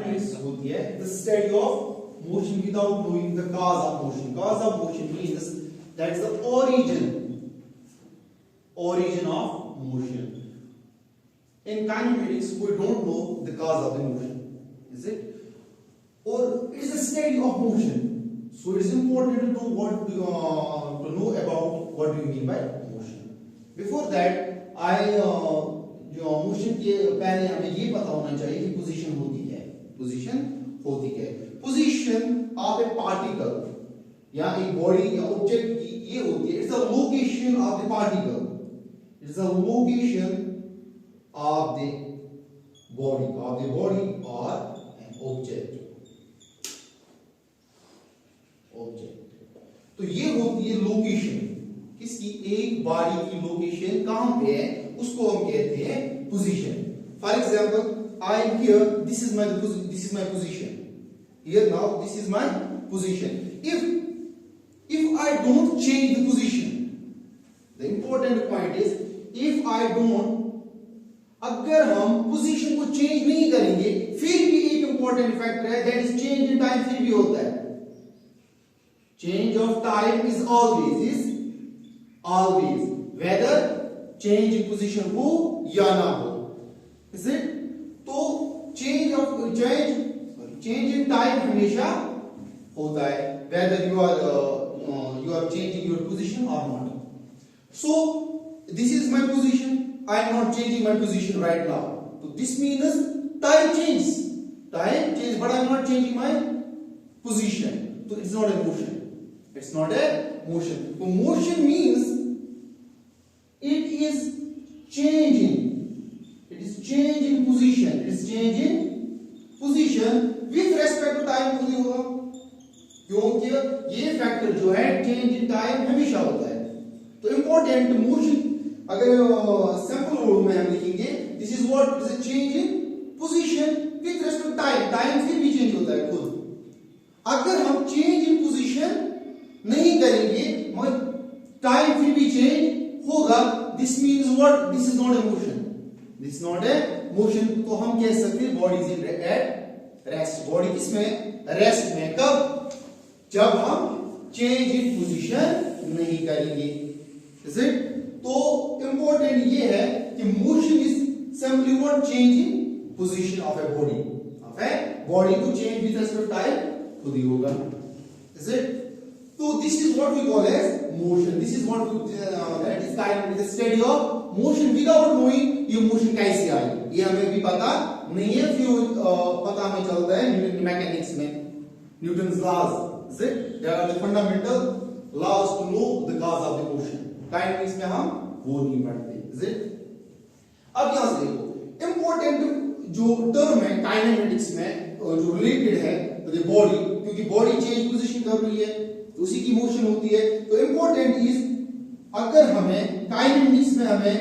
Kinematics होती है the study of motion without knowing the cause of motion. Cause of motion means that is the origin of motion. In kinematics we don't know the cause of the motion, is it? Or it is a study of motion, so it is important to know what to know about what do you mean by motion. Before that I जो motion के पहले हमें ये पता होना चाहिए कि position होती क्या है. पोजीशन होती क्या है? पोजीशन ऑफ ए पार्टिकल या एक बॉडी या ऑब्जेक्ट की ये होती है, it's the location of the particle, it's the location of the body or an object. तो ये होती है लोकेशन किसकी, एक बॉडी की लोकेशन कहां पे है उसको हम कहते हैं position. For example I am here, this is my position here. Now this is my position. if I don't change the position, the important point is if I don't, अगर हम पोजीशन को चेंज नहीं करेंगे फिर भी एक important factor है that is change in time. फिर भी होता है change of time is always whether change in position हो या ना हो, इज इट? तो चेंज इन टाइम हमेशा होता है whether you are changing your position और not. So this is my position, I am not changing my position right now. So this means time changes, but I am not changing my position. So it's not a motion. It's not a motion. So motion means it is changing. It is changing position. It is changing position with respect to time. खुद ही होगा क्योंकि ये factor जो है change in time हमेशा होता है. तो इंपॉर्टेंट मोशन अगर सिंपल वर्ड में हम लिखेंगे this is what is a change in position with respect to time. Time फिर भी चेंज होता है खुद. अगर हम चेंज इन पोजीशन नहीं करेंगे मगर टाइम फिर भी चेंज होगा, this means what, this is not a motion. This is not a motion. तो हम कह सकते हैं body is at rest. Body किसमें? रेस्ट में. कब? जब हम चेंज इन पोजीशन नहीं करेंगे, इज इट? तो इंपॉर्टेंट ये है कि motion is simply what, change in position of a body. Body को चेंज विद रिस्पेक्ट टाइम खुद ही होगा, इज इट? तो this is what we call as motion. This is what that is kind of the study of motion without knowing ये motion कैसे आई ये हमें भी पता नहीं है. फिर पता हमें चलता है न्यूटन मैकेनिक्स में, Newton's laws, is it? There are the fundamental laws to know the cause of the motion. Kinetics में हम वो नहीं पढ़ते, इज इट? अब यहां से देखो इंपॉर्टेंट जो टर्म है काइनेटिक्स में जो रिलेटेड है विद बॉडी, क्योंकि बॉडी चेंज पोजीशन कर रही है तो उसी की मोशन होती है. तो इंपॉर्टेंट इज अगर हमें काइनेटिक्स में हमें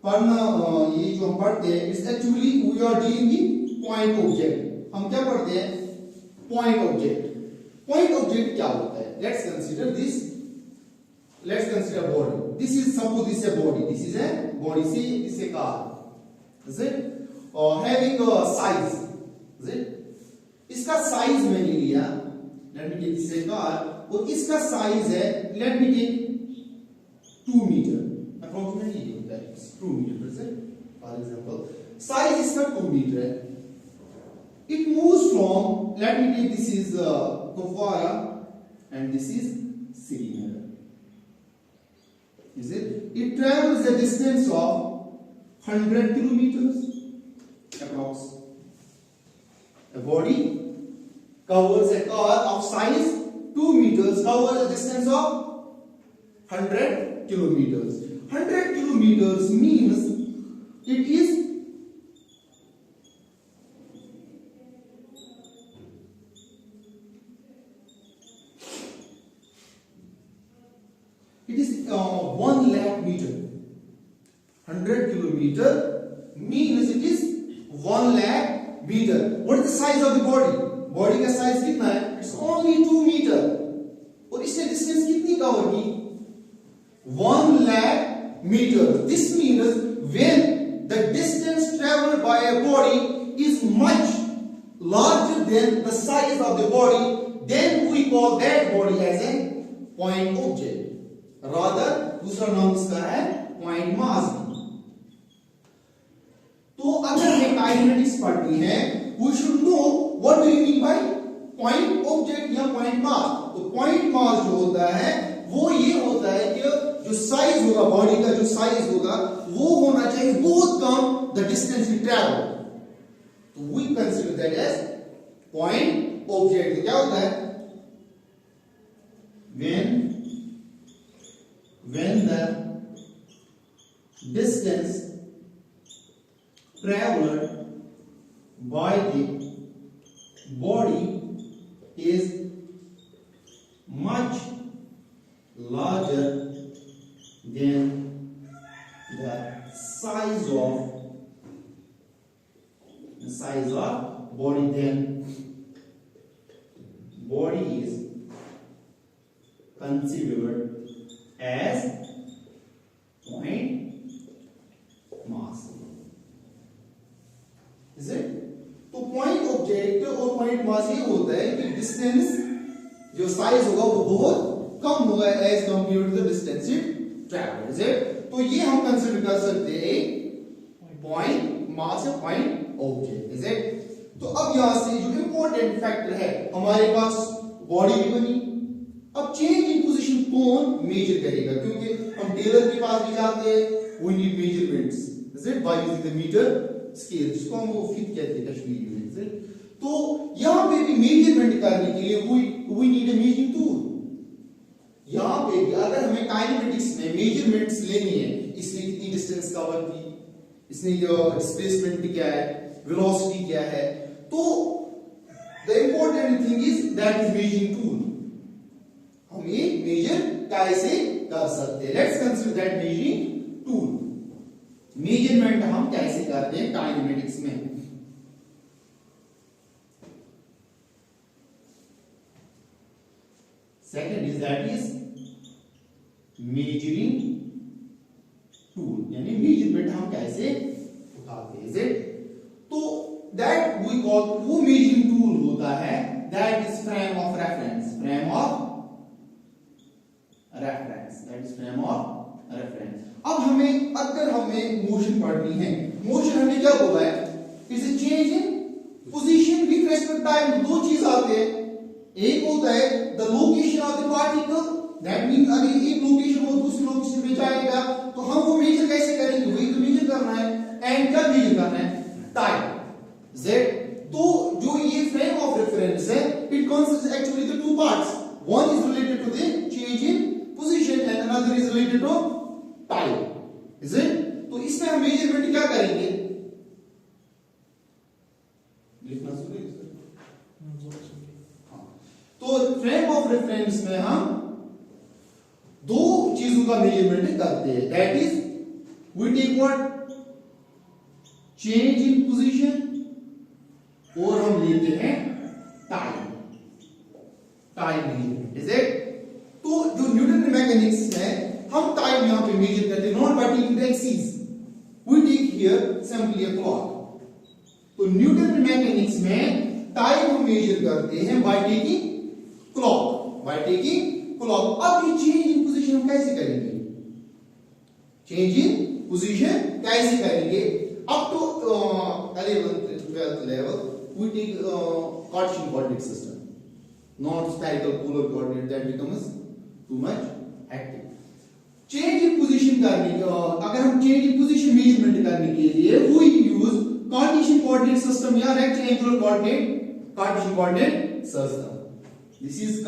पढ़ना ये जो हम पढ़ते हैं is actually we are dealing with point object. हम क्या पढ़ते हैं? Point object. पॉइंट ऑब्जेक्ट क्या होता है? Let's consider this. Let's consider body. This is, suppose this is a body. This is a body. See, this is a car. Is it? Having a size. Is it? इसका size मैंने लिया. Let me take this a car. और इसका size है. Let me take 2 meter. Approximately ये होता है 2 meter. Is it? For example, size इसका 2 meter है. It moves from. Let me take this is Kupwara and this is Srinagar. Is it? It travels a distance of 100 kilometers approx. A body covers a car of size 2 meters covers a distance of 100 kilometers. 100 kilometers means it is It is 1 lakh meter. 100 kilometer means it is 1 lakh meter. What is the size of the body? Body का size कितना है? It's only 2 meter. और इसने distance कितनी cover की? 1 lakh meter. This means when the distance traveled by a body is much larger than the size of the body, then we call that body as a point object. Rather, दूसरा नाम इसका है point mass. तो अगर हमें kinematics पढ़नी है, we should know what do you mean by point object या point mass. तो point mass जो होता है वो ये होता है कि जो साइज होगा बॉडी का, जो साइज होगा वो होना चाहिए बहुत कम the distance we travel. तो we consider that as point object. क्या होता है? When the distance traveled by the body is much larger than the size of body, then body is considered as point mass. Is it? तो point object और point mass ये होता है कि distance जो size होगा वो बहुत कम होगा as compared to the distance it traveled. Is it? तो ये हम कंसिडर कर सकते हैं point mass या point object. Is it? तो अब यहां से जो इंपॉर्टेंट फैक्टर है, हमारे पास बॉडी भी बनी, अब चेंज इन पोजीशन कौन मेजर करेगा? क्योंकि हम टेलर के पास भी जाते हैं, we need measurements. Is it? By using the metre scale, जिसको हम वो फिट कहते हैं कश्मीरी में. Is it? तो यहां पे भी मेजरमेंट करने के लिए we need a measuring tool. यहां पे भी अगर हमें काइनेमेटिक्स में मेजरमेंट्स लेनी है, इसने कितनी डिस्टेंस कवर की, इसने डिस्प्लेसमेंट क्या है, वेलोसिटी क्या है, तो the important thing is that is measuring tool. हम ये मेजर कैसे कर सकते हैं? Let's consider that measuring tool. Measurement हम कैसे करते हैं काइनेमेटिक्स में? Second is that is measuring tool, यानी मेजरमेंट हम कैसे उठाते हैं. Is it? तो दैट वी कॉल, वो मेजरिंग टूल होता है that is frame of reference. Frame of reference, that is frame of reference. अब हमें अगर हमें मोशन पढ़नी है, मोशन हमने क्या बोला है? It's a change in position with respect time. दो चीज आते हैं, एक होता है the location of the particle, that means अगर एक लोकेशन वो दूसरी लोकेशन पे जाएगा तो हम वो मेजर कैसे करेंगे? वही तो मेजर करना है. एंड क्या मेजर करना है? टाइम. z. तो जो ये फ्रेम ऑफ रेफरेंस है, it consist actually the two parts. One is related to the change in position and another is related to time. Is it? तो इसमें हम मेजरमेंट क्या करेंगे? लिखना शुरू करें. तो फ्रेम ऑफ रेफरेंस में हम दो चीजों का मेजरमेंट करते हैं. That is we take what? Change in position, और हम लेते हैं time. Time measurement. Is it? तो जो न्यूटन मैकेनिक्स है, हम टाइम यहां पे मेजर करते हैं not by taking the axis. We take here simply a clock. तो न्यूटन मैकेनिक्स में टाइम हम मेजर करते हैं by taking clock. By taking clock. अब ये चेंज इन पोजीशन हम कैसे करेंगे? चेंज इन पोजीशन कैसे करेंगे? up to 11th 12th level we take Cartesian coordinate system, not spherical polar coordinate, that becomes too much hectic. Change in position करने अगर हम चेंज इन पोजीशन मेजरमेंट करने के लिए we use Cartesian coordinate system या rectangular coordinate Cartesian coordinate system. This is